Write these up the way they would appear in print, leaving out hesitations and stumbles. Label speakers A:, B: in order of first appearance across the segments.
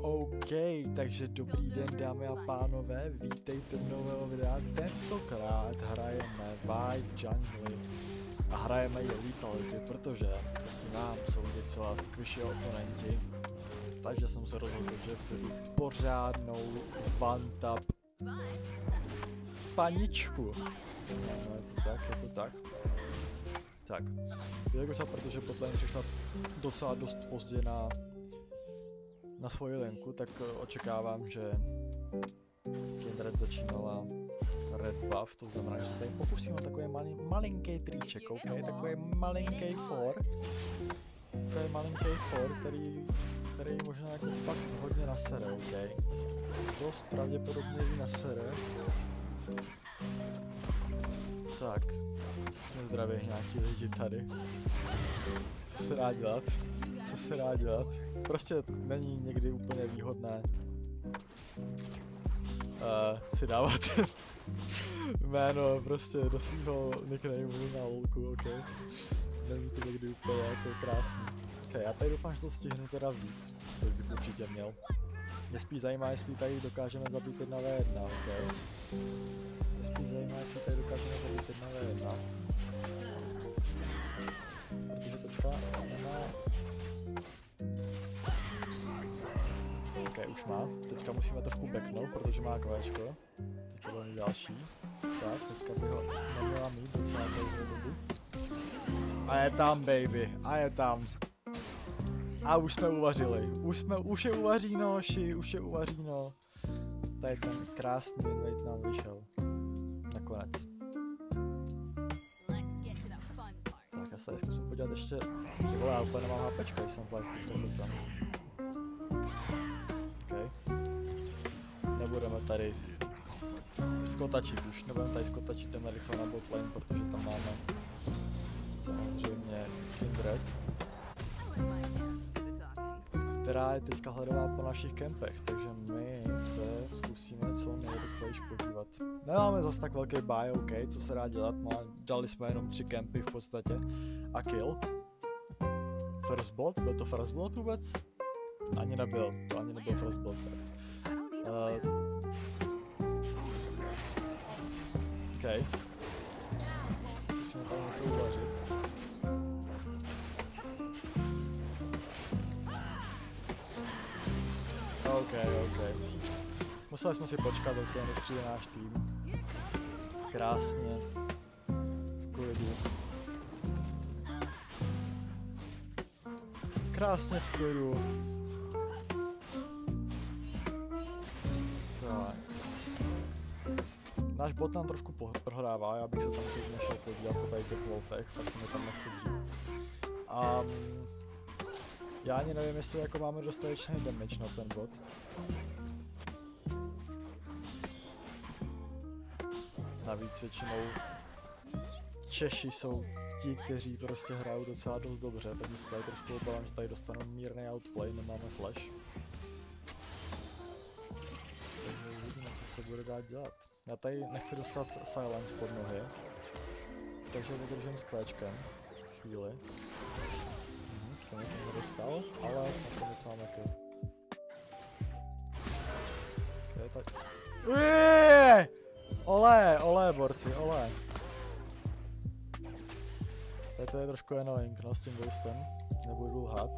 A: OK, takže dobrý den, dámy a pánové, vítejte v nového videa. Tentokrát hrajeme White Jungle a hrajeme je Lethality, protože nám jsou docela squishy oponenti. Takže jsem se rozhodl, že budu pořádnou one-tap paničku. No, je to tak. Tak, jakože protože botlane přišla docela dost pozdě na svoji linku, tak očekávám, že Kindred začínala red buff, to znamená, že se tady pokusím o takový malinký triček, ok? Takový malinký for, který možná jako fakt hodně nasere, ok? Dost pravděpodobně i nasere. Tak, už nezdraví nějaký lidi tady. Co se dá dělat? Prostě není někdy úplně výhodné si dávat jméno prostě do svého nicknameu na lolku, ok? Není to někdy úplně jako krásný. Ok, já tady doufám, že to stihnu teda vzít, což bych určitě měl. Mě spíš zajímá, jestli tady dokážeme zabít 1v1, ok? Mě spíš zajímá, jestli tady dokážeme zabít 1v1. Protože teďka nemá... Ok, už má. Teďka musíme trošku backnout, protože má kvéčko. Teďka bude mít další. Tak, teďka by ho neměla mít docela dlouhou dobu. A je tam, baby. A je tam. A už jsme uvařili. Už je uvaříno, už je uvaříno. Tady ten krásný invade nám vyšel. Nakonec. Tak já se tady zkusím podívat ještě... Ty vole, já úplně nemám HPčka, když jsem fakt podívat tam. OK. Nebudeme tady skotačit už, nebudeme tady skotačit, jdeme rychle na botlane, protože tam máme samozřejmě Kindred, která je teďka hledová po našich kempech, takže my se zkusíme co nejrychlejš podívat. Nemáme zas tak velký buy, ok, co se dá dělat, dali jsme jenom 3 kempy v podstatě a kill. First blood, byl to first blood vůbec? Ani nebyl first blood test. OK. Musíme tam něco uvařit. OK. Museli jsme si počkat, než přijde náš tým. Krásně. V klidu. Krásně v klidu. Náš bot nám trošku prohrává, já bych se tam teď nešel podívat po tady těch wolfech, fakt se mi tam nechce dít. Já ani nevím, jestli jako máme dostatečný damage na ten bot. Navíc většinou Češi jsou ti, kteří prostě hrajou docela dost dobře, takže se tady trošku obávám, že tady dostanou mírný outplay, nemáme flash. Takže uvidíme, co se bude dát dělat. Já tady nechci dostat silence pod nohy, takže vydržím s kvéčkem. Chvíli. Stejně jsem ho dostal, ale nakonec máme kill. Okay, tak. Olé, borci, olé. Tady to je trošku annoying, no, s tím ghostem. Nebudu lhát,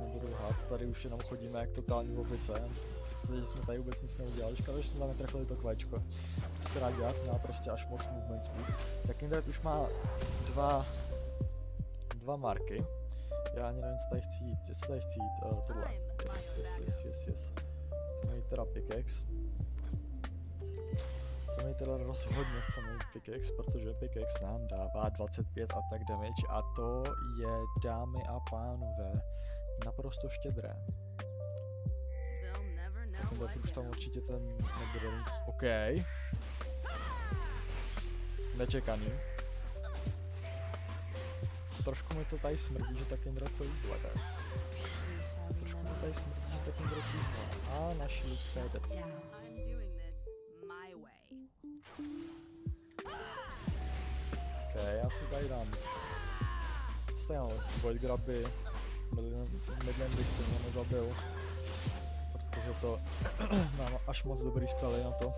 A: tady už jenom chodíme jak totální opice. Že jsme tady vůbec nic neudělali, škoda, že jsme tam netrefili to kvéčko. Co se dá dělat, měla prostě až moc movement speed. Tak Kindred už má dva marky. Já ani nevím, co tady chci jít, tohle. Yes. Chceme jít teda pickaxe. Rozhodně chceme jít pickaxe, protože pickaxe nám dává 25 attack damage a to je, dámy a pánové, naprosto štědré. Už tam určitě ten nebude mít. OK. Nečekaný. Trošku mi to tady smrdí, že ta Kindred to jídla, guys. A naši lidská je dead. OK, já si tady dám. Void grabby. Midland bych stejně nezabil. protože to mám až moc dobrý spely na to,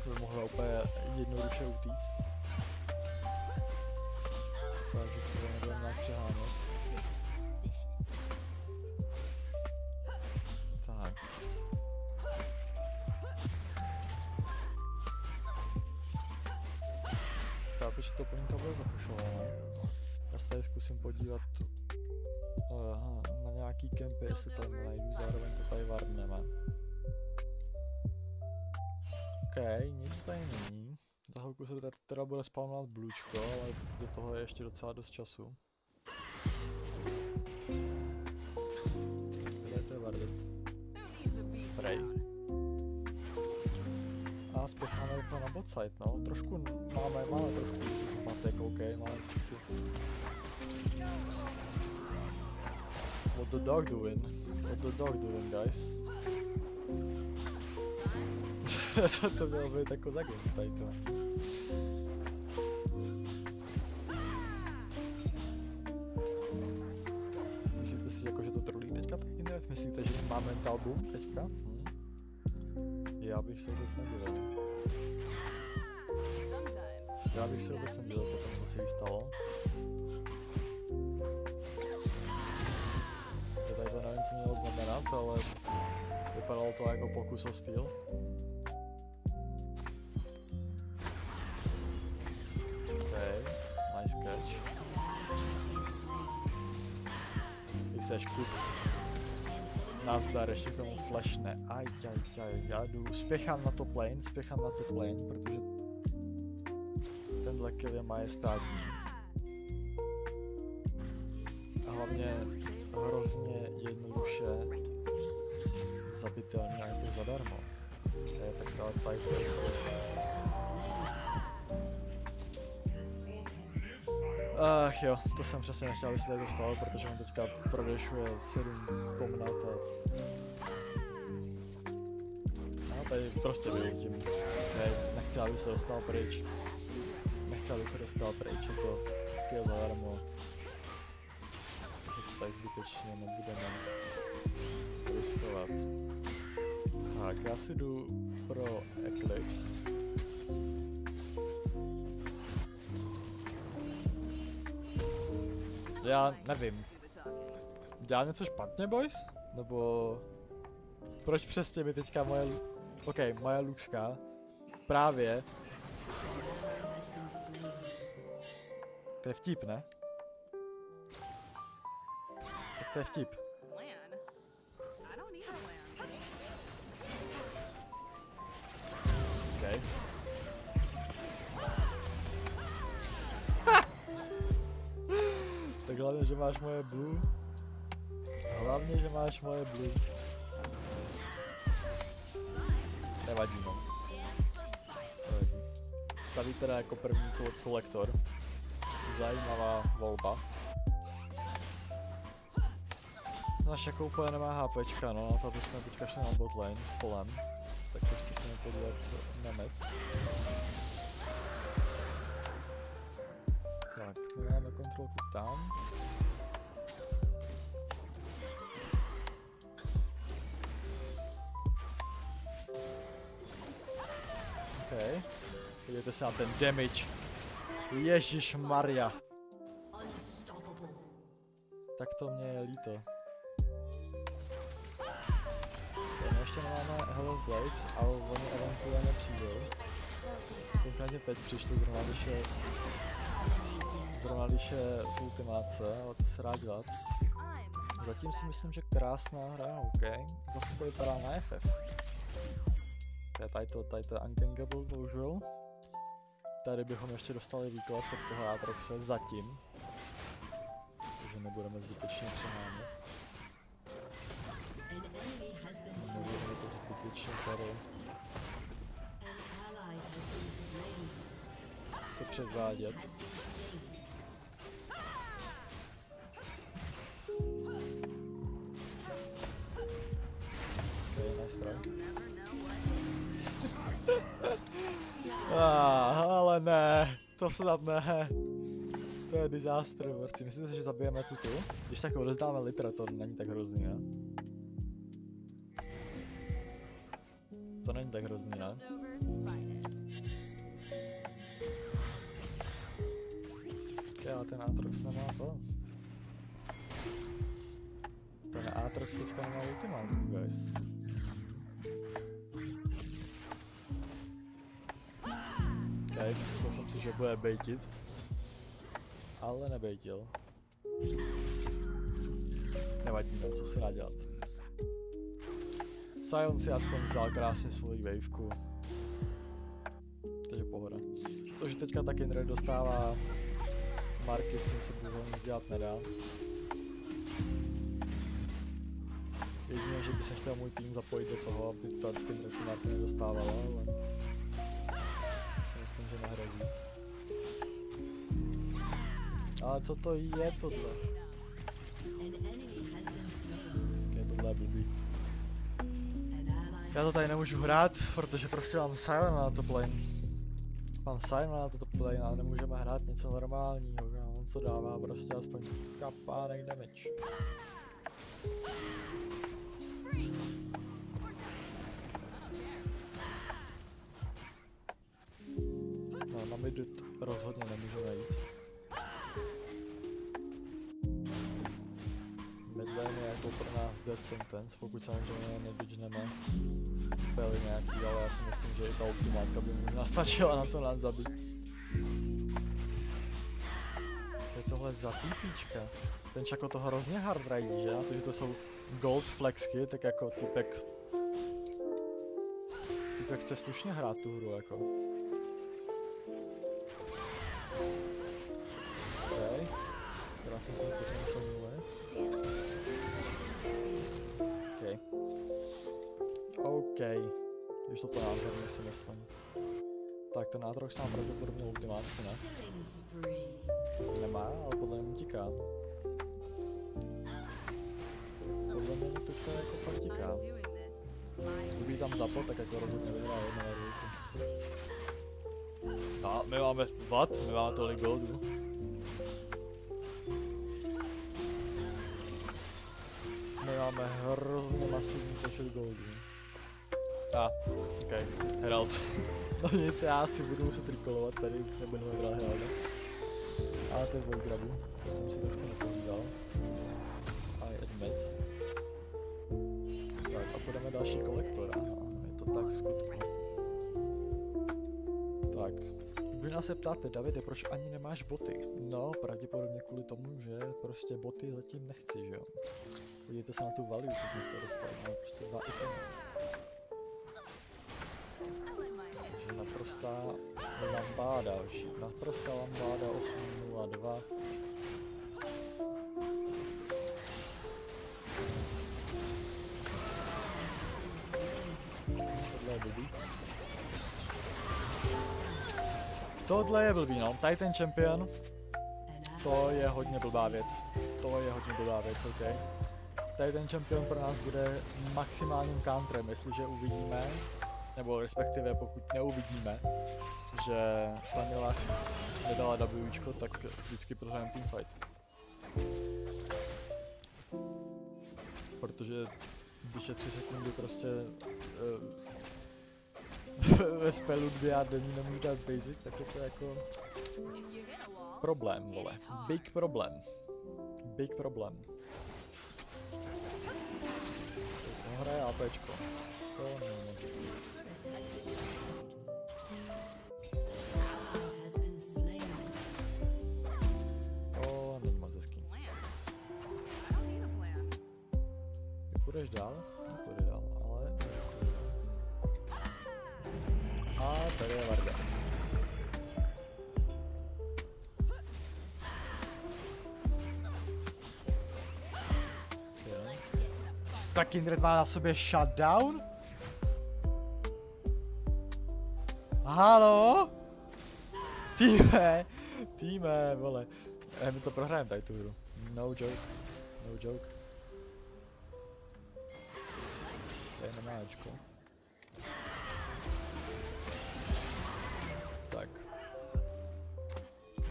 A: aby mohla úplně jednoduše utíct. Takže to nebudeme nějak přehánět. Tak. Chápu, že to plňka bude zapušované. Já se tady zkusím podívat na nějaký kempy, jestli tam najdu, zároveň to tady varneme. OK, nic tady není. Za chvilku se teda bude spawnovat blůčko, ale do toho je ještě docela dost času. Kde to je Vardit? Prej. A spěcháme rychle na botside, no. Trošku máme trošku zmatek, OK, máme trošku. What the dog doing? What the dog doing, guys? Co to mělo být jako za game tady to? Myslíte si, jako, že to trolí teďka taky hned? Myslíte, že má mental boom teďka? Já bych se vůbec nedivil. Já bych se vůbec nedivil po tom, co se jí stalo. Tady to nevím, co mělo znamenat, ale vypadalo to jako pokus o styl. OK, nice catch. Ty seš kut. Nazdar, ještě k tomu flashne. Já jdu, spěchám na top lane, protože tenhle kill je majestátní. A hlavně hrozně jednoduše zabitelný a je to zadarmo. To je taková type. Ach jo, to jsem přesně nechtěl, aby se tady dostalo, protože on teďka prodešuje 7 komnat a... No, tady prostě vyutím. Nechci, aby se dostal pryč. Je to kill zadarmo. Takže tady zbytečně nebudeme riskovat. Tak, já si jdu pro Eclipse. Já nevím. Dělám něco špatně, boys? Nebo... Proč přesně mi teďka moje... OK, moje Luxka právě... To je vtip, ne? Tak to je vtip. OK. Tak hlavně, že máš moje blue. Nevadí, no. Staví teda jako první kolektor. Zajímavá volba. Naša úplně nemá HPčka, no, na to bychom teďka šli na botlane s polem. Tak se zkusíme podívat na mid. Tak, my máme kontrolku tam. OK. Podívejte se na ten damage. Ježišmarja. Tak to mě je líto. My ještě nemáme Hello Blades, ale oni eventuálně přijdou. Konkrétně teď přišli zrovna když je v ultimáce, ale co se dá dělat. Zatím si myslím, že krásná hra, OK. Zase to vypadá na FF. Tady to je ungankable, bohužel. Tady bychom ještě dostali výklad pod toho Aatroxe zatím. Takže nebudeme zbytečně přehánět. Nebudeme to zbytečně tady se předvádět. Okay, nice try. Ale ne, to snad ne. To je disaster, borci. Myslíte si, že zabijeme tuto? Když tak odezdáme litra, to není tak hrozný, ne? to není tak hrozný, ne? Okay, ale ten Aatrox nemá to. Ten Aatrox teďka nemá ultimátku, guys. Okay, myslel jsem si, že bude baitit. Ale nebejtil. Nevadí, no, co se dá dělat. Sion si aspoň vzal krásně svoji waveku. Takže pohoda. To, že teďka ta Kindred dostává marky, s tím se bohužel nic dělat nedá. Jedině, že by se chtěl můj tým zapojit do toho, aby ta Kindred ty marky nedostávala, ale si myslím, že nehrozí. Ale co to je tohle? Okay, tohle je blbý. Já to tady nemůžu hrát, protože prostě mám Sion na top lane. Mám Sion na top lane, ale nemůžeme hrát něco normálního, on co dává prostě aspoň kapánek damage. No, na midu rozhodně nemůžeme jít. Midlane je jako pro nás dead sentence, pokud samozřejmě nedodžneme spely nějaký, ale já si myslím, že i ta ultimátka by možná stačila na to nás zabít. Co je tohle za týpíčka? Ten Čako to hrozně hard raidí, že? Na to, že to jsou gold flexky, tak jako typek chce slušně hrát tu hru, jako. OK. Krásně jsme potenciálně. OK. Když to nádherně si myslím. Tak ten Aatrox má pravděpodobně ultimátku, ne? Nemá, ale podle mě utíká. Podle mě to teďka jako fakt utíká. Kdyby tam zapl, tak jako rozhodně vyhrá 1/2. A my máme what? My máme tolik goldu. My máme hrozně masivní počet goldů. OK, Herald. No nic, já si budu muset trikolovat tady, už nebudu hrát Heralda. Ale to je dvoj grabu, to jsem si trošku nepovídal. I admit. Tak a půjdeme další kolektor, ano, je to tak v skutku. Tak, vy nás se ptáte, Davide, proč ani nemáš boty? No, pravděpodobně kvůli tomu, že prostě boty zatím nechci, že jo. Podívejte se na tu value, co jsme se dostali, máme prostě 2 itemy. Naprostá lambáda, naprostá lambáda 802. Tohle je blbý. Tohle je blbý, no. Titan Champion. To je hodně blbá věc. To je hodně blbá věc, OK. Titan Champion pro nás bude maximálním counterem, jestliže uvidíme, nebo respektive pokud neuvidíme, že Tanila nedala Wčko, tak vždycky prohrajeme teamfight. Protože když je 3 sekundy prostě ve spelu 2 a denní nemůžu dát basic, tak je to jako problém, vole. Big problém. Big problém. To hraje APčko. To nemůžu. To není moc hezký. Ty půjdeš dál? Nepůjde dál, ale... A tady je Varda. Ta Kindred má na sobě shutdown? Halo? Týme, vole. My to prohrajeme tady tu hru. No joke. No joke. Tady nemá Ečko. Tak.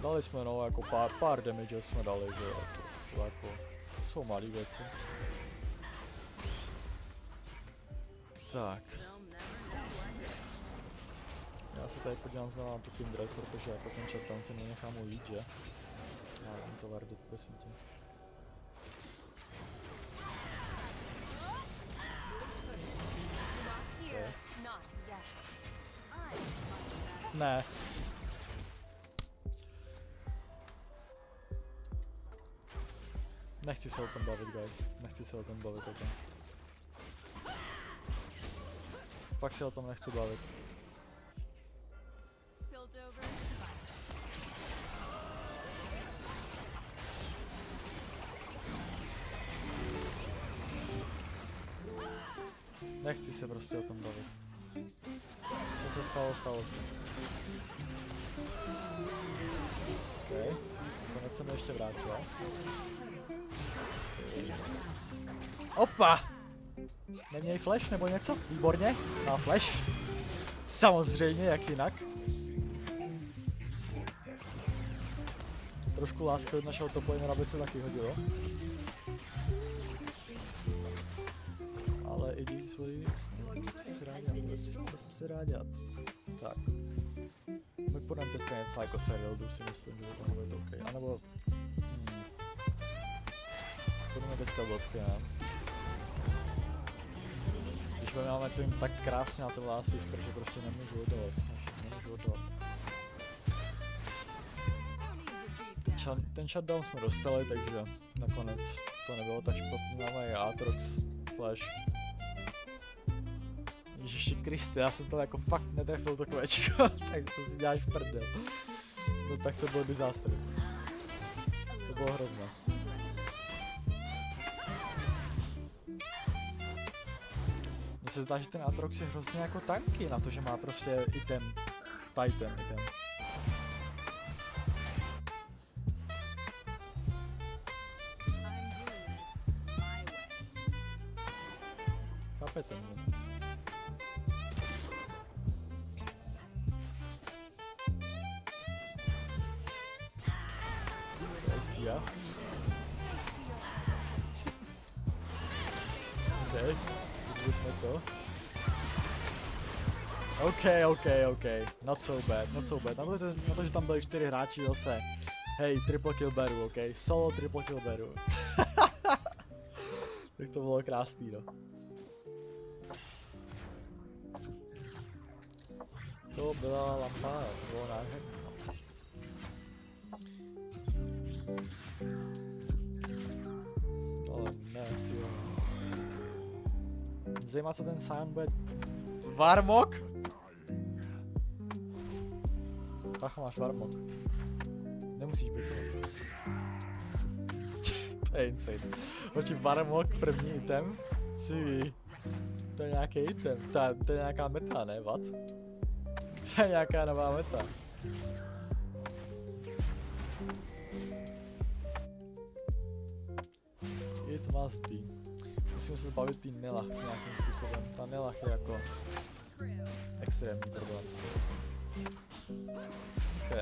A: Dali jsme no jako pár damage jsme dali, že jo. To jako jsou malý věci. Tak. Já se tady podívám znovu na tu Kindred, protože jako ten shutdown si nenechám ujít, že? Ale to Vardit, prosím tě. Okay. Ne. Nechci se o tom bavit, guys. Nechci se o tom bavit, ok. Fakt se o tom nechci bavit. Nechci se prostě o tom bavit. Co se stalo, stalo se. OK. Konec se mi ještě vrátila. Opa! Neměj flash nebo něco? Výborně. Má flash. Samozřejmě, jak jinak. Trošku lásky od našeho toplanera by se taky hodilo. Ale i díky svoji... Co se dá dělat? Tak. My půjdeme teďka něco jako serial, si myslím, že to bude to OK. A nebo... Půjdeme teďka bodkem. Když máme tím tak krásně na ten last whisper, že prostě nemůžu oddalat. Nemůžu oddalat. Ten shutdown jsme dostali, takže nakonec to nebylo tak špatný. Máme i Aatrox, Flash. Ježiši Kriste, já jsem to jako fakt netrefil to kvečko, tak to si děláš prdel. No tak to bylo disaster. To bylo hrozné. Mně se zdá, že ten Aatrox je hrozně jako tanky na to, že má prostě item. Titan item. Chápete mě? Ja. OK, viděli jsme to. OK. Not so bad. Na to, že tam byli 4 hráči zase. Hej, triple kill beru, OK? Solo triple kill beru. Tak to bylo krásný, no. To byla lampa, to bylo nádherný. Ale ne, jo. Zajímá, co ten Sion bude... Varmok? Ach, máš Varmok. Nemusíš být to. To je insane. Počkej, Varmok, první item? Si. To je nějaký item. To je nějaká meta, ne? What? To je nějaká nová meta. It must be. Musíme se zbavit tý Nilach nějakým způsobem. Ta Nilach je jako extrémní problém s tím. OK,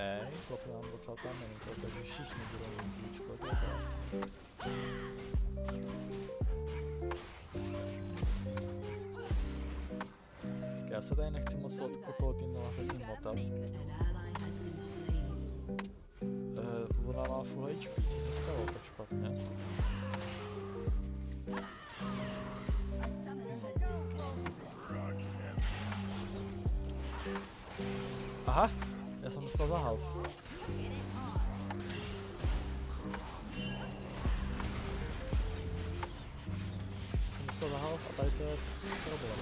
A: klopne nám docela tam minuta, takže všichni budou mít klíčko, to je krásné. Tak já se tady nechci moc okolo tý Nilach zatím motat. Ona má full HP, co se stalo tak špatně? Aha, já jsem dostal za half. Jsem dostal za half a tady to je problém.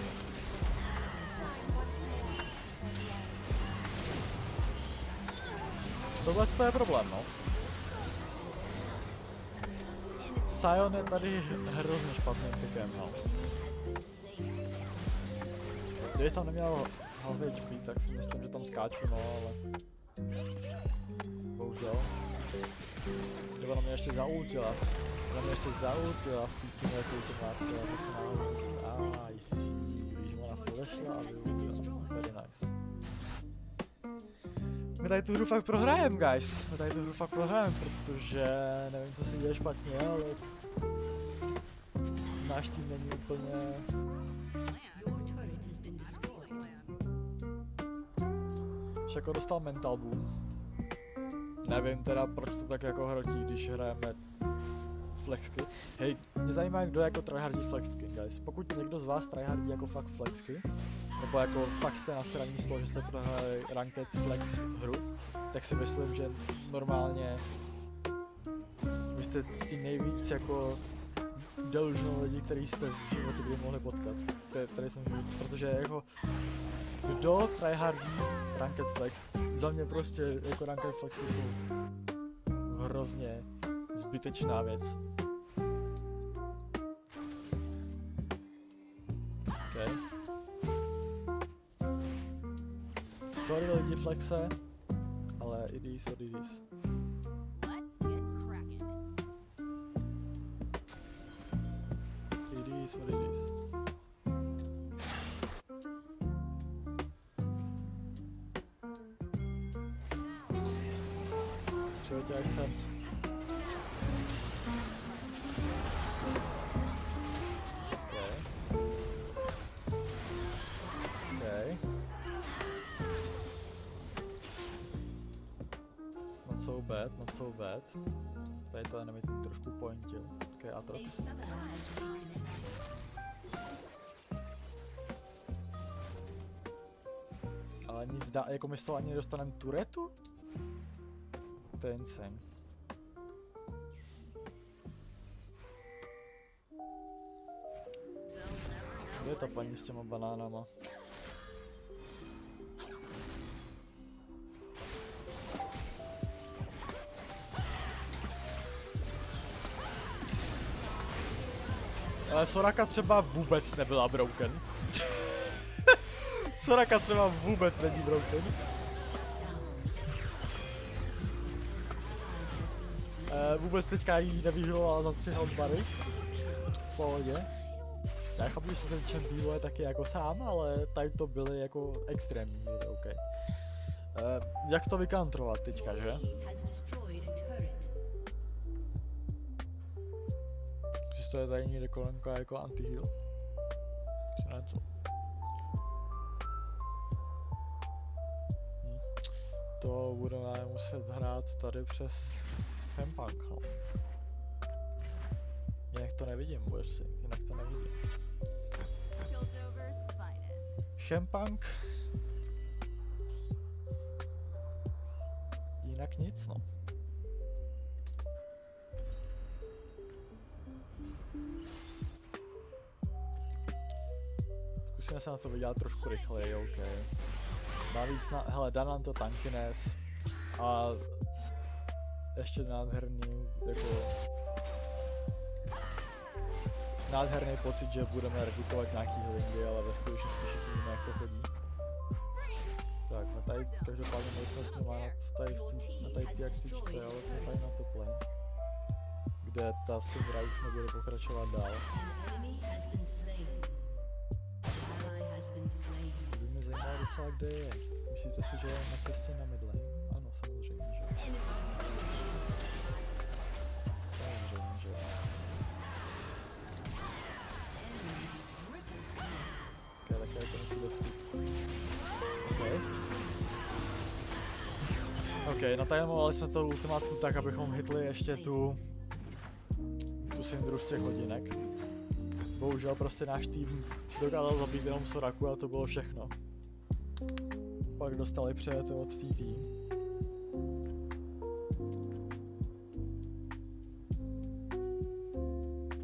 A: Tohle je problém, no. Sion je tady hrozně špatným pickem, no. Kdyby tam neměl half HP, tak si myslím, že tam skáču, no, ale... Bohužel. Kdyby ona mě ještě zaultila. Ona mě ještě zaultila v té ultimáci, tak se náhodou myslím, I see. Víš, ona flashla a vyultila. Very nice. My tady tu hru fakt prohrajeme, guys. My tady tu hru fakt prohrajeme, protože nevím, co se děje špatně, ale... Náš tým není úplně... Že jako dostal mental boom. Nevím teda, proč to tak jako hrotí, když hrajeme flexky. Hej, mě zajímá, kdo jako tryhardí flexky, guys. Pokud někdo z vás tryhardí jako fakt flexky, nebo jako fakt jste nasraní z toho, že jste prohráli ranked flex hru, tak si myslím, že normálně vy jste ti nejvíc jako delusional lidi, který jste v životě kdy mohli potkat. Tady jsem, protože jako kdo tryhardí ranked flex, za mě prostě jako ranked flexky jsou hrozně zbytečná věc. Okay. Sorry lidi flexe, ale it is what it is. It is what it is. Přiletěl jsem. Not so bad. Tady to enemy tím trošku pointil. Ok, Atrox. Ale nic dá, jako my z toho ani nedostaneme turetu? To je insane. Kde je ta paní s těma banánama? Ale Soraka třeba vůbec nebyla broken. Soraka třeba vůbec není broken. Vůbec teďka jí nevyžilovala za 3 healthbary. V pohodě. Já chápu, že ten champion je taky jako sám, ale tady to byly jako extrémní, ok. Jak to vykantrovat teďka, že? Existuje tady někde kolenka jako anti-heal? Co něco? To budeme muset hrát tady přes Hempunk, no. Jinak to nevidím, budeš si, jinak to nevidím. Hempunk. Jinak nic, no. Zkusíme se na to vydělat trošku rychleji, ok. Navíc, hele, dá nám to tankiness a ještě nádherný, jako nádherný pocit, že budeme redukovat nějaký healingy, ale ve skutečnosti všichni víme, jak to chodí. Tak, no tady každopádně nejsme s nima na tady ty akcičce, ale jsme tady na top lane, kde ta Syndra už nebude pokračovat dál. By mě zajímalo docela, kde je. Myslíte si, že je na cestě na mid lane? Ano, samozřejmě, že. Samozřejmě, že. Ok, také to musí být vtip. Ok, natajmovali jsme to ultimátku tak, abychom hitli ještě tu Syndru z těch hodinek. Bohužel prostě náš tým dokázal zabít jenom Soraku a to bylo všechno. Pak dostali před od TT.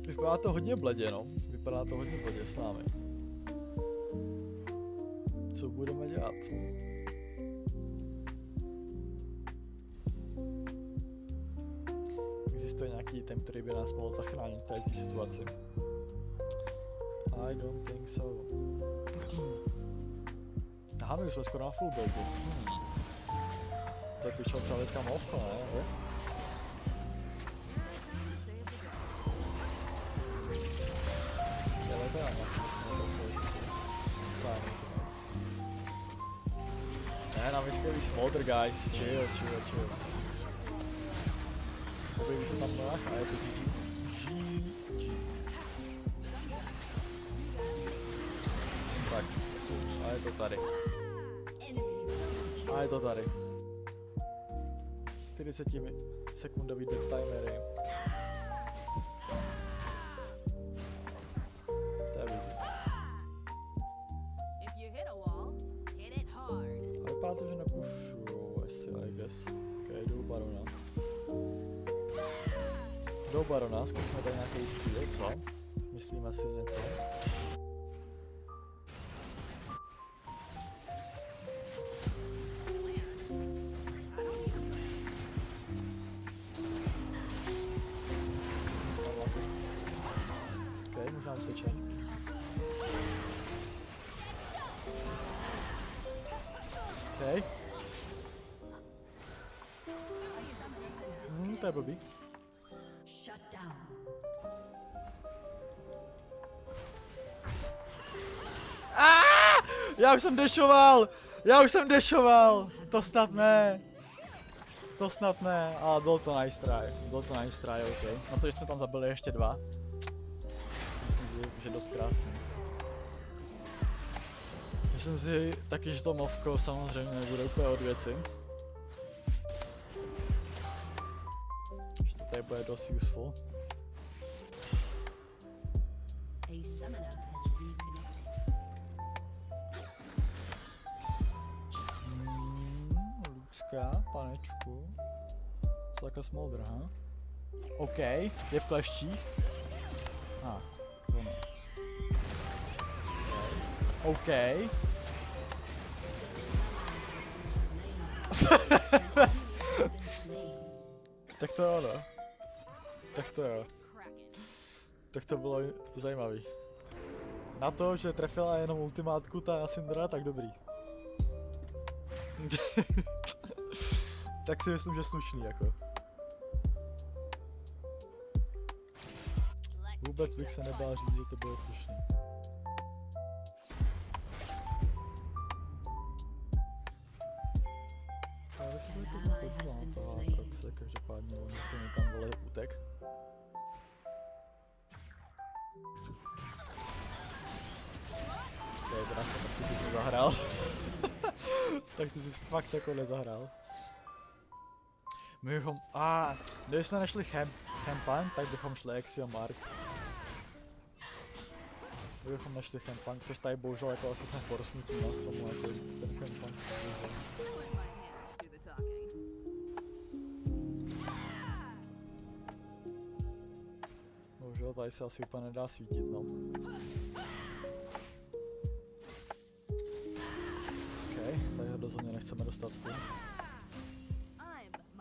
A: Vypadá to hodně bledě, no. Vypadá to hodně bledě s námi. Co budeme dělat? Existuje nějaký item, který by nás mohl zachránit v této situaci? I don't think so. Aha, my už jsme skoro na full buildu. Tak bych šel třeba teďka mluvko, ne? Jo? Ale to je nějaký sami. Ne, na vyškový smolder, guys. Chill. Objeví se tam nách a je to GG. Tak, a je to tady. A je to tady. 40 sekundový dead timery. To je vidět. A vypadá to, že nepushuju asi, I guess. Ok, jdou barona. Jdou barona, zkusíme tady nějaký styl, co? Myslíme si něco. Ok, možná utečem. Ok. To je blbý. Já už jsem dešoval! Já už jsem dešoval! To snad ne! To snad ne, ale byl to nice try. Byl to nice try, ok. Na to, že jsme tam zabili ještě dva. Myslím, že dost krásný. Myslím si taky, že to movko samozřejmě nebude úplně od věci. Že to tady bude dost useful. Lucka, panečku. Co taková smoldr, ha? OK, je v kleštích. To ne. OK. Tak to jo, no. Tak to jo. Tak to bylo zajímavý. Na to, že trefila jenom ultimátku ta Syndra, tak dobrý. Tak si myslím, že slušný jako. Vůbec bych se nebál říct, že to bylo slušný. Já si to taky podívám, toho Aatroxe, každopádně on se někam vole utek. Ok, brácho, tak ty jsi nezahrál. Tak ty jsi fakt jako nezahrál. My bychom, kdybychom nešli Hempank, tak bychom šli Axiomark. Kdybychom nešli Hempank, což tady bohužel jako asi jsme forsnutí na tomu jako ten Hempank. Bohužel tady se asi úplně nedá svítit, no. Tady ho rozhodně nechceme dostat s tím.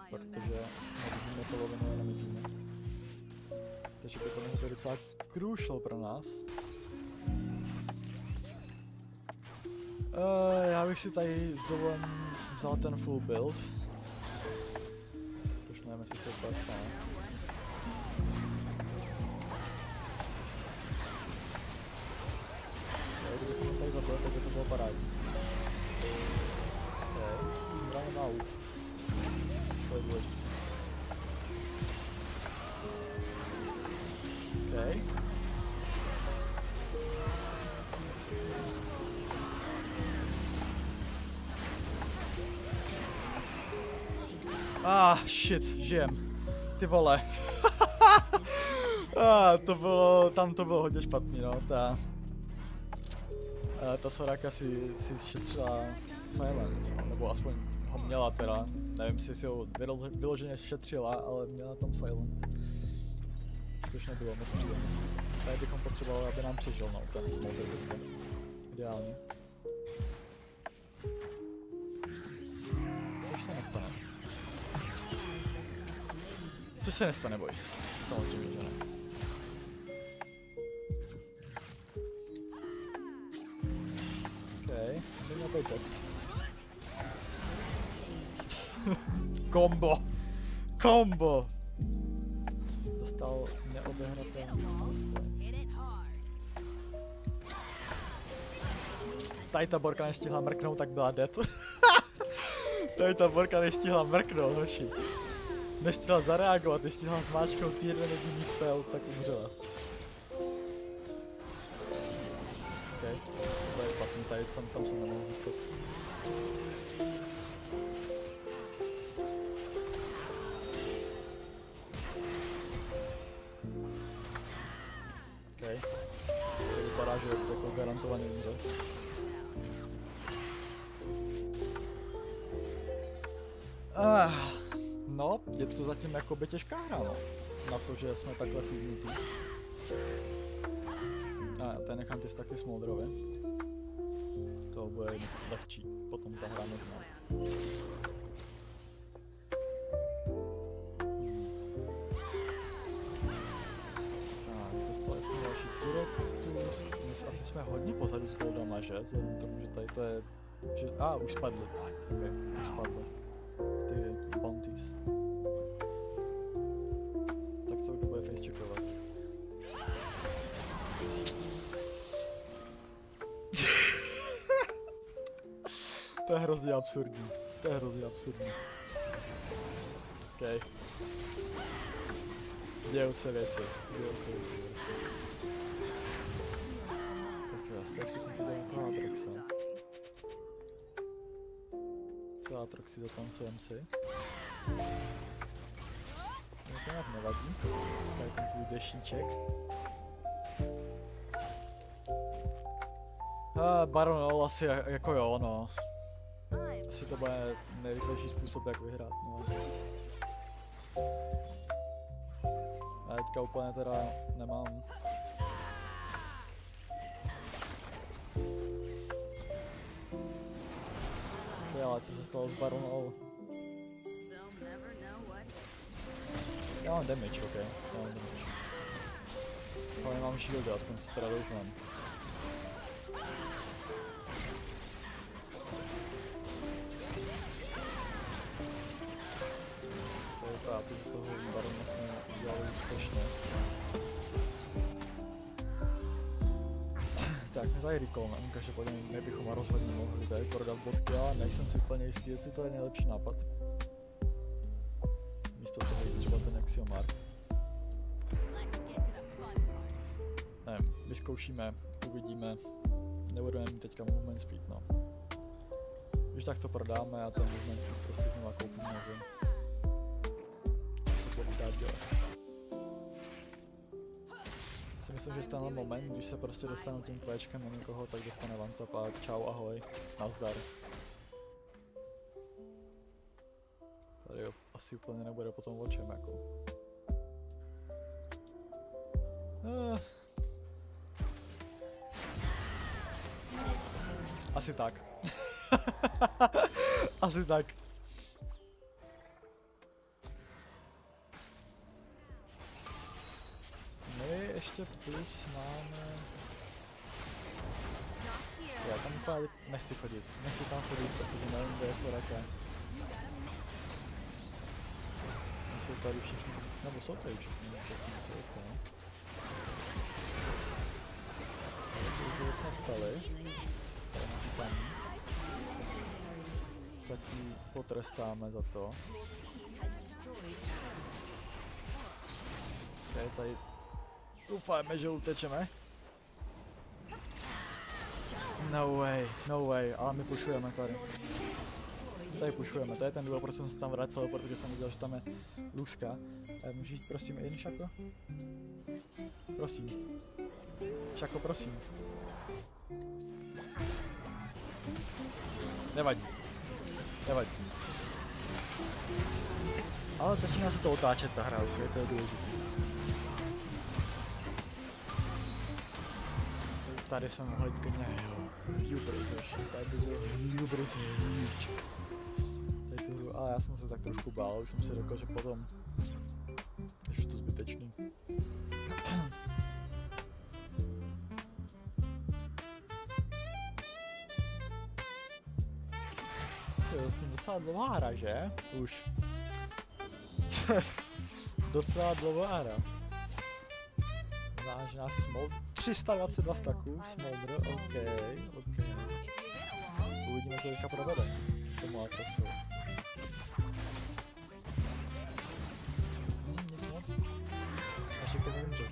A: Protože nevidíme polovinu, jenom vidíme. Takže by to mohlo být docela crucial pro nás. Já bych si tady s dovolením vzal ten full build. Což nevím, jestli se úplně stane. Kdybychom tady zabil, tak by to bylo parádní. Jsem právě na ult. To je důležité. OK. Shit, žijem. Ty vole. To bylo, tam to bylo hodně špatný, no. Ta Soraka si šetřila silence, nebo aspoň ho měla teda. Nevím, jestli si ho vyloženě šetřila, ale měla tam silence. Což nebylo moc příjemné. Tady bychom potřebovali, aby nám přežil, no, ten smolder teďka. Ideálně. Což se nestane. Což se nestane, boys. Samozřejmě, že ne. OK, neměl být teď. Kombo! Kombo! Dostal neoběhnatelný. Tady ta borka nestihla mrknout, tak byla dead. Tady ta borka nestihla mrknout, hoši. Nestihla zareagovat, nestihla zmáčknout ty jeden jediný spell, tak umřela. OK, to je špatný, tady tam jsem nemohl zůstat. OK. To vypadá, že jako garantovaně umře. No, je to zatím jakoby těžká hra, no. Na to, že jsme takhle feednutí. A tady nechám ty staky Smoldrovi. To bude lehčí, potom ta hra možná. Tak, dostali jsme další turek. Asi jsme hodně pozadu s goldama, že? Vzhledem k tomu, že tady to je... Že, už spadly. Okay, už spadly. Ty bounties. Tak co, kdo bude face checkovat? To je hrozně absurdní. To je hrozně absurdní. OK. Dějou se věci. Tak jo, teď zkusím podívat toho Atroxa. Co Atroxy zatancujeme si? No to nějak nevadí. Tady ten tvůj dešíček. Baron Ol asi jako jo, no. Asi to bude nejrychlejší způsob, jak vyhrát, no. Já teďka úplně teda nemám. Ty ale co se stalo s Baron Ol? Já mám damage, ok. Já mám damage. Ale nemám shieldy, aspoň si teda doufám. A teď toho barona jsme udělali úspěšně. Tak, my tady recall, každopádně my bychom rozhodně mohli tady prodat bodky, ale nejsem si úplně jistý, jestli to je nejlepší nápad. Místo toho jít třeba ten Axiomar. Nevím, vyzkoušíme, uvidíme, nebudeme mít teďka movement speed, no. Když tak to prodáme a ten movement speed prostě znova koupíme, nevím. Si myslím, že tenhle moment, když se prostě dostanu tím kvéčkem na někoho, tak dostane one tap a čau, ahoj, nazdar. Tady asi úplně nebude potom očem, jako. Asi tak. Asi tak. My ještě plus máme... Já tam úplně nechci tam chodit, protože nevím, kde je Soraka. Jsou tady všichni, nebo jsou tady všichni účastníci, ok. Tady jsme spali, tady nějaký paní. Tak ji potrestáme za to. Ok, tady doufáme, že utečeme. No way, ale my pushujeme tady. Tady pushujeme, to je ten důvod, proč jsem se tam vracel, protože jsem viděl, že tam je Luxka. Můžeš jít prosím jen, Šako? Prosím. Šako, prosím. Nevadí. Ale začíná se to otáčet ta hra, okay? To je důležité. Tady jsme mohli klidně, Hubris, ale já jsem se tak trošku bál, už jsem si řekl, že potom je to zbytečný. To je docela dlouhá hra, že? Už. Docela dlouhá hra. Vážná Smold. 322 staků, Smoldr, ok. Uvidíme, co teďka provede. Tomu Atroxovi. Nic moc. Až je to umře.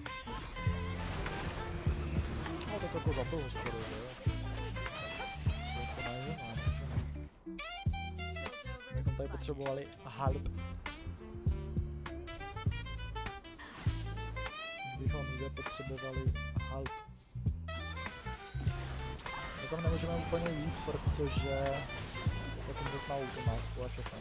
A: No tak jako zabil skoro, že jo? To nežená. tady potřebovali help. Bychom zde potřebovali help. My tam nemůžeme úplně jít, protože taky má automátku a všechno.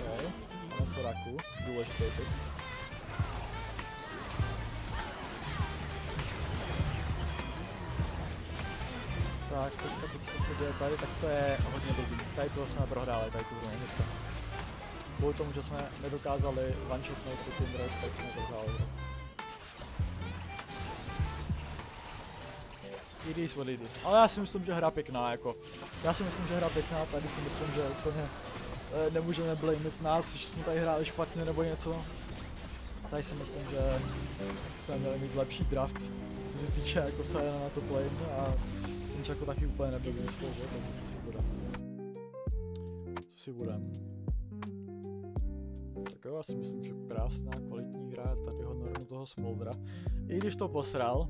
A: OK, máme Soraku, důležitý teď. Tak, teďka to, co se děje tady, tak to je hodně blbý. Tady toho jsme prohráli, tady tu hru hnedka. Kvůli tomu, že jsme nedokázali one-shotnout tu Kindred, tak jsme prohráli. It is what it is. Ale já si myslím, že hra pěkná, jako. Já si myslím, že hra pěkná, tady si myslím, že úplně nemůžeme blamit nás, že jsme tady hráli špatně nebo něco. Tady si myslím, že jsme měli mít lepší draft, co se týče jako se na to play a nic jako taky úplně nebyl vymyslel, že? Tak co si budem. Co si budem. Tak jo, já si myslím, že krásná, kvalitní hra, tady ho normu toho Smoldera. I když to posral,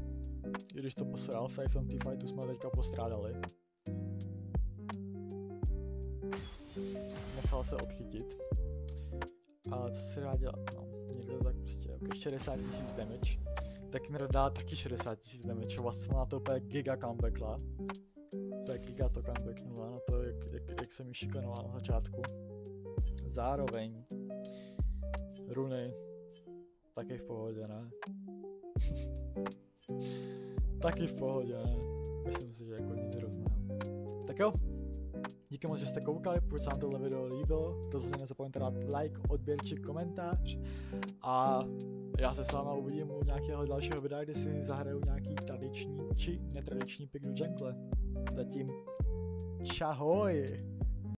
A: v tom T-fightu jsme teďka postrádali. Nechal se odchytit. Ale co si dá dělat, no, někdo tak prostě, okay, 60 000 damage. Tak nedá taky 60 000 damage, vlastně má to úplně giga comebackla. Tak giga to comebacknula na to, jak jsem ji šikanoval na začátku. Zároveň runy taky v pohodě, ne? Taky v pohodě, ne? Myslím si, že jako nic hrozného. Tak jo, díky moc, že jste koukali, pokud se vám tohle video líbilo, rozhodně nezapomeňte dát like, odběr či komentář a já se s váma uvidím u nějakého dalšího videa, kde si zahraju nějaký tradiční či netradiční pick do jungle. Zatím čahoj!